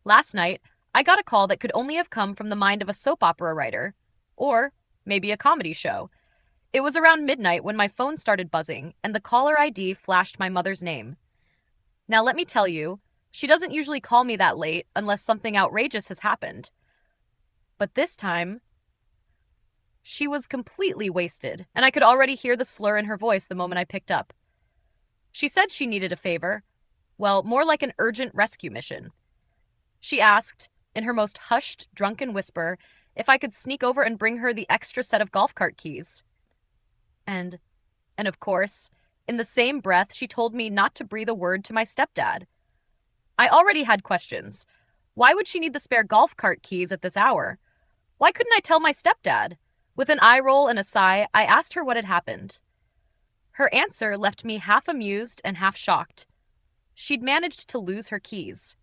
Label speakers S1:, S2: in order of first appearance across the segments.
S1: Last night, I got a call that could only have come from the mind of a soap opera writer, or maybe a comedy show. It was around midnight when my phone started buzzing and the caller ID flashed my mother's name. Now, let me tell you, she doesn't usually call me that late unless something outrageous has happened. But this time, she was completely wasted, and I could already hear the slur in her voice the moment I picked up. She said she needed a favor. Well, more like an urgent rescue mission. She asked, in her most hushed, drunken whisper, if I could sneak over and bring her the extra set of golf cart keys. And, and of course, in the same breath, she told me not to breathe a word to my stepdad. I already had questions. Why would she need the spare golf cart keys at this hour? Why couldn't I tell my stepdad? With an eye roll and a sigh, I asked her what had happened. Her answer left me half amused and half shocked. She'd managed to lose her keys.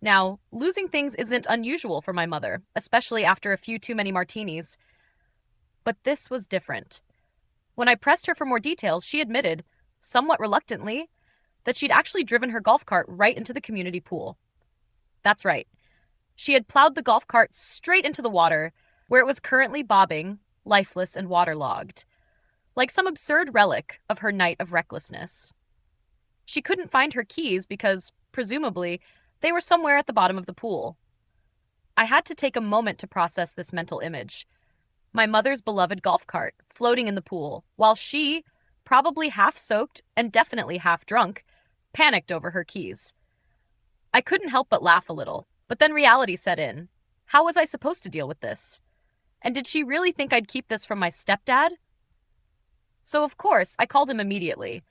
S1: Now, losing things isn't unusual for my mother, especially after a few too many martinis. But this was different. When I pressed her for more details, she admitted, somewhat reluctantly, that she'd actually driven her golf cart right into the community pool. That's right. She had plowed the golf cart straight into the water, where it was currently bobbing, lifeless and waterlogged, like some absurd relic of her night of recklessness. She couldn't find her keys because, presumably, they were somewhere at the bottom of the pool. I had to take a moment to process this mental image. My mother's beloved golf cart, floating in the pool, while she, probably half soaked and definitely half drunk, panicked over her keys. I couldn't help but laugh a little, but then reality set in. How was I supposed to deal with this? And did she really think I'd keep this from my stepdad? So of course, I called him immediately.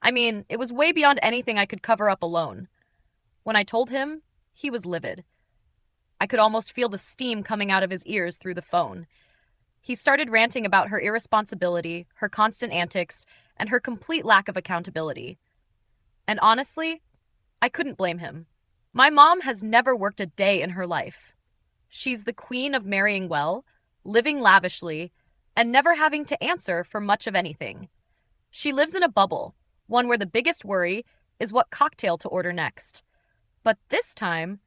S1: I mean, it was way beyond anything I could cover up alone. When I told him, he was livid. I could almost feel the steam coming out of his ears through the phone. He started ranting about her irresponsibility, her constant antics, and her complete lack of accountability. And honestly, I couldn't blame him. My mom has never worked a day in her life. She's the queen of marrying well, living lavishly, and never having to answer for much of anything. She lives in a bubble, one where the biggest worry is what cocktail to order next. But this time,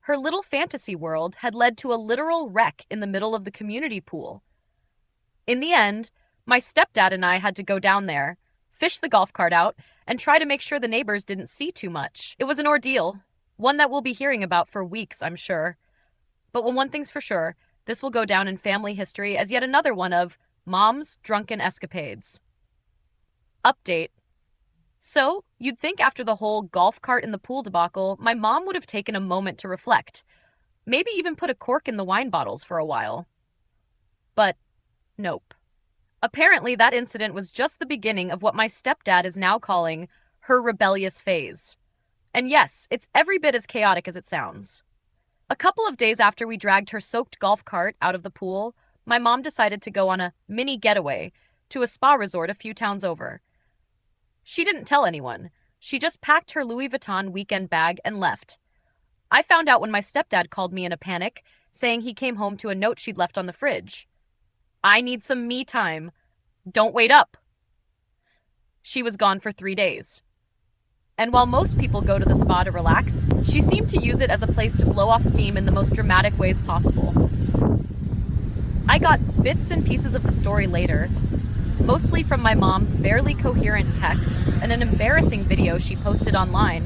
S1: her little fantasy world had led to a literal wreck in the middle of the community pool. In the end, my stepdad and I had to go down there, fish the golf cart out, and try to make sure the neighbors didn't see too much. It was an ordeal, one that we'll be hearing about for weeks, I'm sure. But one thing's for sure, this will go down in family history as yet another one of Mom's drunken escapades. Update. So, you'd think after the whole golf cart in the pool debacle, my mom would have taken a moment to reflect. Maybe even put a cork in the wine bottles for a while. But, nope. Apparently, that incident was just the beginning of what my stepdad is now calling her rebellious phase. And yes, it's every bit as chaotic as it sounds. A couple of days after we dragged her soaked golf cart out of the pool, my mom decided to go on a mini getaway to a spa resort a few towns over. She didn't tell anyone. She just packed her Louis Vuitton weekend bag and left. I found out when my stepdad called me in a panic, saying he came home to a note she'd left on the fridge. I need some me time. Don't wait up. She was gone for 3 days. And while most people go to the spa to relax, she seemed to use it as a place to blow off steam in the most dramatic ways possible. I got bits and pieces of the story later, mostly from my mom's barely coherent texts and an embarrassing video she posted online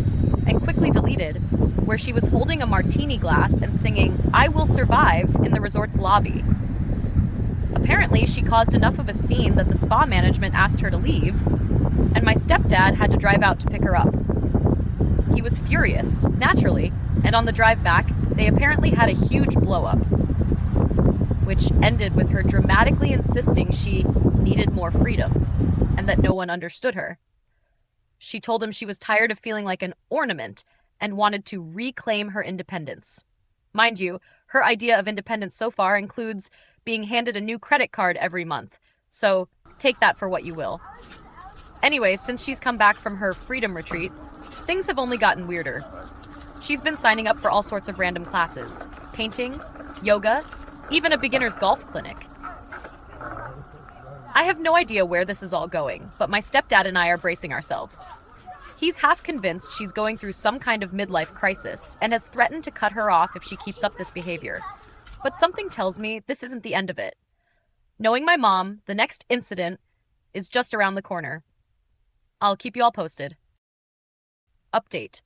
S1: and quickly deleted, where she was holding a martini glass and singing "I Will Survive" in the resort's lobby. Apparently, she caused enough of a scene that the spa management asked her to leave, and my stepdad had to drive out to pick her up. He was furious, naturally, and on the drive back, they apparently had a huge blow-up, which ended with her dramatically insisting she needed more freedom, and that no one understood her. She told him she was tired of feeling like an ornament and wanted to reclaim her independence. Mind you, her idea of independence so far includes being handed a new credit card every month, so take that for what you will. Anyway, since she's come back from her freedom retreat, things have only gotten weirder. She's been signing up for all sorts of random classes: painting, yoga, even a beginner's golf clinic. I have no idea where this is all going, but my stepdad and I are bracing ourselves. He's half convinced she's going through some kind of midlife crisis and has threatened to cut her off if she keeps up this behavior. But something tells me this isn't the end of it. Knowing my mom, the next incident is just around the corner. I'll keep you all posted. Update.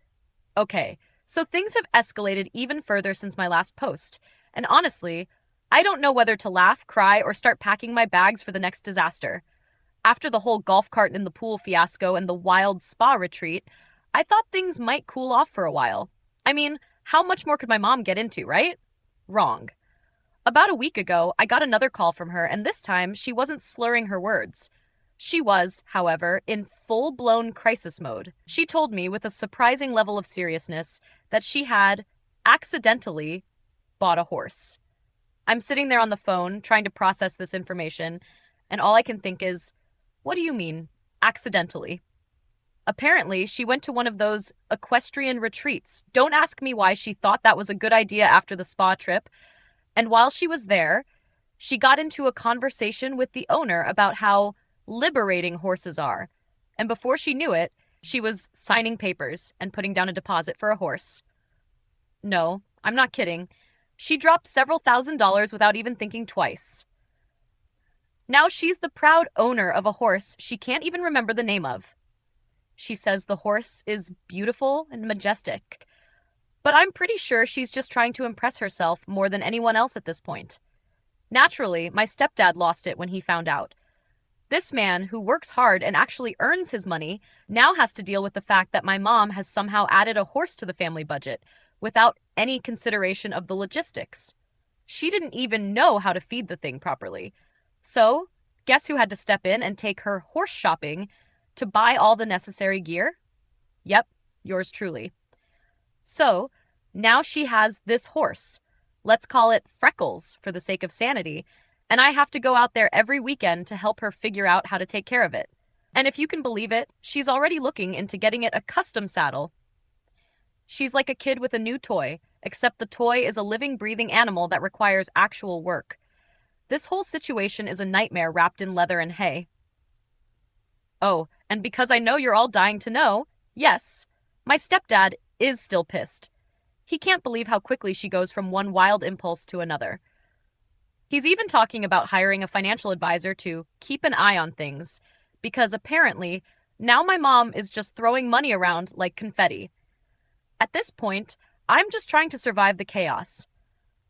S1: Okay, so things have escalated even further since my last post, and honestly, I don't know whether to laugh, cry, or start packing my bags for the next disaster. After the whole golf cart in the pool fiasco and the wild spa retreat, I thought things might cool off for a while. I mean, how much more could my mom get into, right? Wrong. About a week ago, I got another call from her, and this time she wasn't slurring her words. She was, however, in full-blown crisis mode. She told me with a surprising level of seriousness that she had accidentally bought a horse. I'm sitting there on the phone trying to process this information, and all I can think is, what do you mean, accidentally? Apparently, she went to one of those equestrian retreats. Don't ask me why she thought that was a good idea after the spa trip. And while she was there, she got into a conversation with the owner about how liberating horses are. And before she knew it, she was signing papers and putting down a deposit for a horse. No, I'm not kidding. She dropped several $1,000s without even thinking twice. Now she's the proud owner of a horse she can't even remember the name of. She says the horse is beautiful and majestic, but I'm pretty sure she's just trying to impress herself more than anyone else at this point. Naturally, my stepdad lost it when he found out. This man, who works hard and actually earns his money, now has to deal with the fact that my mom has somehow added a horse to the family budget without any consideration of the logistics. She didn't even know how to feed the thing properly. So, guess who had to step in and take her horse shopping to buy all the necessary gear? Yep, yours truly. So, now she has this horse. Let's call it Freckles for the sake of sanity, and I have to go out there every weekend to help her figure out how to take care of it. And if you can believe it, she's already looking into getting it a custom saddle. She's like a kid with a new toy, except the toy is a living, breathing animal that requires actual work. This whole situation is a nightmare wrapped in leather and hay. Oh, and because I know you're all dying to know, yes, my stepdad is still pissed. He can't believe how quickly she goes from one wild impulse to another. He's even talking about hiring a financial advisor to keep an eye on things, because apparently, now my mom is just throwing money around like confetti. At this point, I'm just trying to survive the chaos.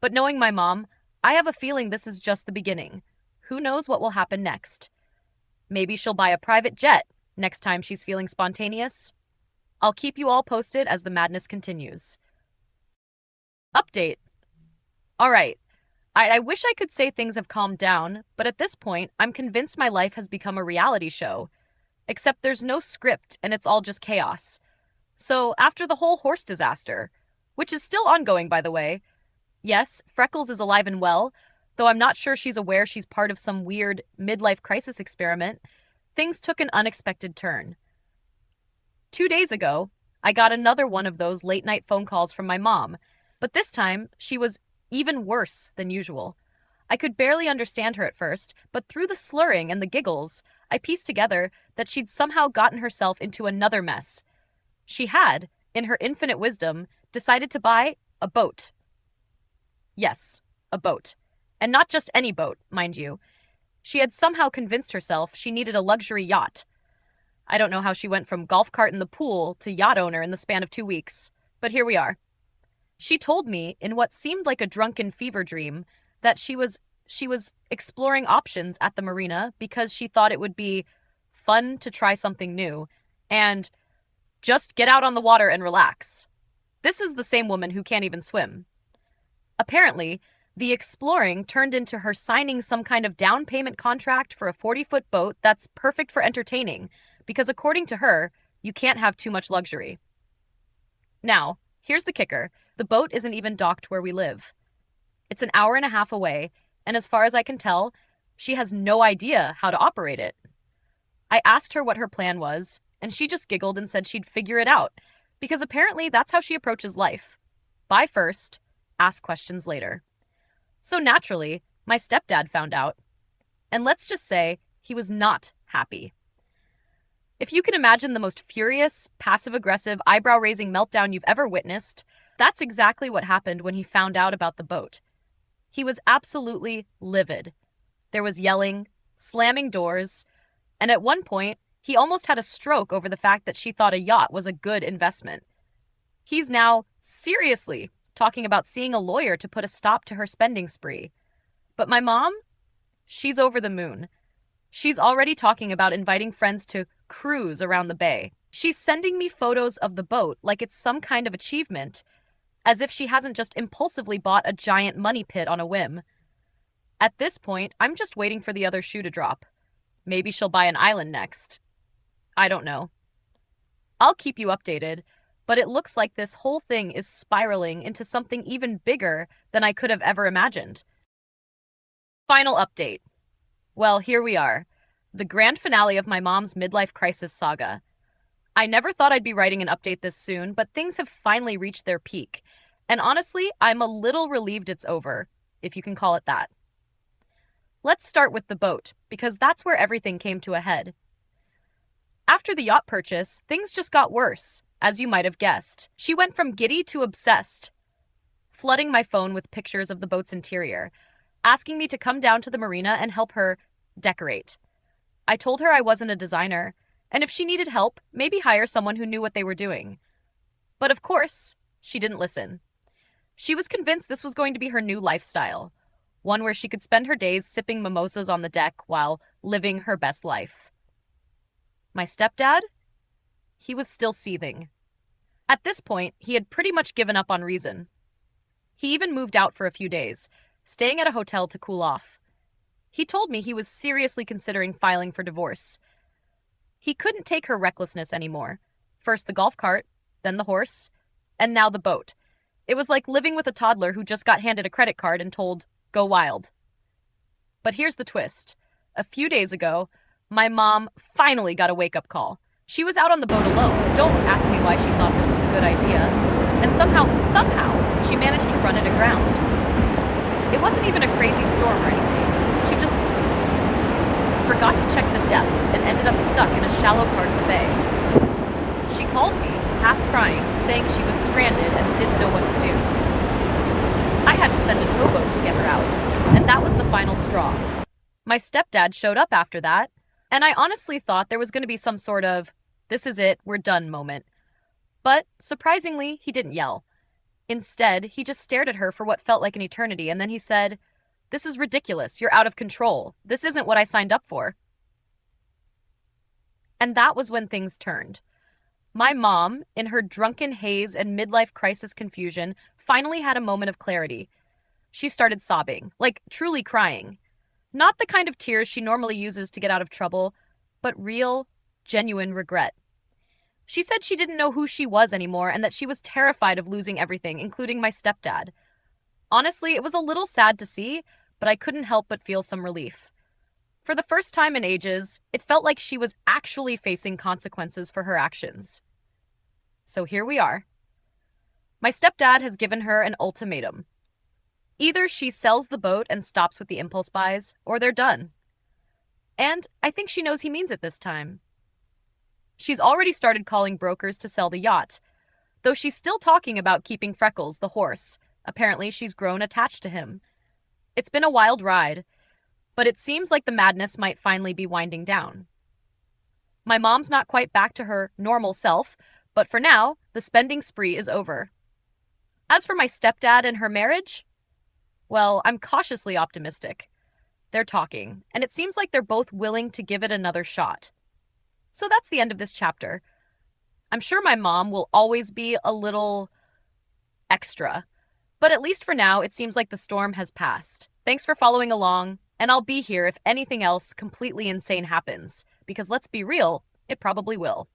S1: But knowing my mom, I have a feeling this is just the beginning. Who knows what will happen next? Maybe she'll buy a private jet next time she's feeling spontaneous. I'll keep you all posted as the madness continues. Update. All right. I wish I could say things have calmed down, but at this point, I'm convinced my life has become a reality show. Except there's no script and it's all just chaos. So, after the whole horse disaster, which is still ongoing, by the way, yes, Freckles is alive and well, though I'm not sure she's aware she's part of some weird midlife crisis experiment, things took an unexpected turn. 2 days ago, I got another one of those late-night phone calls from my mom, but this time, she was even worse than usual. I could barely understand her at first, but through the slurring and the giggles, I pieced together that she'd somehow gotten herself into another mess. She had, in her infinite wisdom, decided to buy a boat. Yes, a boat. And not just any boat, mind you. She had somehow convinced herself she needed a luxury yacht. I don't know how she went from golf cart in the pool to yacht owner in the span of 2 weeks, but here we are. She told me, in what seemed like a drunken fever dream, that she was exploring options at the marina because she thought it would be fun to try something new and just get out on the water and relax. This is the same woman who can't even swim. Apparently, the exploring turned into her signing some kind of down payment contract for a 40-foot boat that's perfect for entertaining, because according to her, you can't have too much luxury. Now, here's the kicker. The boat isn't even docked where we live. It's an hour and a half away, and as far as I can tell, she has no idea how to operate it. I asked her what her plan was, and she just giggled and said she'd figure it out, because apparently that's how she approaches life. Buy first, ask questions later. So naturally, my stepdad found out. And let's just say he was not happy. If you can imagine the most furious, passive-aggressive, eyebrow-raising meltdown you've ever witnessed, that's exactly what happened when he found out about the boat. He was absolutely livid. There was yelling, slamming doors, and at one point, he almost had a stroke over the fact that she thought a yacht was a good investment. He's now, seriously, talking about seeing a lawyer to put a stop to her spending spree. But my mom? She's over the moon. She's already talking about inviting friends to cruise around the bay. She's sending me photos of the boat like it's some kind of achievement, as if she hasn't just impulsively bought a giant money pit on a whim. At this point, I'm just waiting for the other shoe to drop. Maybe she'll buy an island next. I don't know. I'll keep you updated, but it looks like this whole thing is spiraling into something even bigger than I could have ever imagined. Final update. Well, here we are. The grand finale of my mom's midlife crisis saga. I never thought I'd be writing an update this soon, but things have finally reached their peak. And honestly, I'm a little relieved it's over, if you can call it that. Let's start with the boat, because that's where everything came to a head. After the yacht purchase, things just got worse, as you might have guessed. She went from giddy to obsessed, flooding my phone with pictures of the boat's interior, asking me to come down to the marina and help her decorate. I told her I wasn't a designer, and if she needed help, maybe hire someone who knew what they were doing. But of course, she didn't listen. She was convinced this was going to be her new lifestyle, one where she could spend her days sipping mimosas on the deck while living her best life. My stepdad? He was still seething. At this point, he had pretty much given up on reason. He even moved out for a few days, staying at a hotel to cool off. He told me he was seriously considering filing for divorce. He couldn't take her recklessness anymore. First the golf cart, then the horse, and now the boat. It was like living with a toddler who just got handed a credit card and told, "Go wild." But here's the twist. A few days ago, my mom finally got a wake-up call. She was out on the boat alone. Don't ask me why she thought this was a good idea. And somehow, she managed to run it aground. It wasn't even a crazy storm or anything. She just forgot to check the depth and ended up stuck in a shallow part of the bay. She called me, half crying, saying she was stranded and didn't know what to do. I had to send a towboat to get her out, and that was the final straw. My stepdad showed up after that, and I honestly thought there was going to be some sort of, "this is it, we're done" moment. But, surprisingly, he didn't yell. Instead, he just stared at her for what felt like an eternity, and then he said, "This is ridiculous. You're out of control. This isn't what I signed up for." And that was when things turned. My mom, in her drunken haze and midlife crisis confusion, finally had a moment of clarity. She started sobbing, like truly crying. Not the kind of tears she normally uses to get out of trouble, but real, genuine regret. She said she didn't know who she was anymore and that she was terrified of losing everything, including my stepdad. Honestly, it was a little sad to see, but I couldn't help but feel some relief. For the first time in ages, it felt like she was actually facing consequences for her actions. So here we are. My stepdad has given her an ultimatum. Either she sells the boat and stops with the impulse buys, or they're done. And I think she knows he means it this time. She's already started calling brokers to sell the yacht, though she's still talking about keeping Freckles, the horse. Apparently, she's grown attached to him. It's been a wild ride, but it seems like the madness might finally be winding down. My mom's not quite back to her normal self, but for now, the spending spree is over. As for my stepdad and her marriage, well, I'm cautiously optimistic. They're talking, and it seems like they're both willing to give it another shot. So that's the end of this chapter. I'm sure my mom will always be a little extra, but at least for now, it seems like the storm has passed. Thanks for following along, and I'll be here if anything else completely insane happens, because let's be real, it probably will.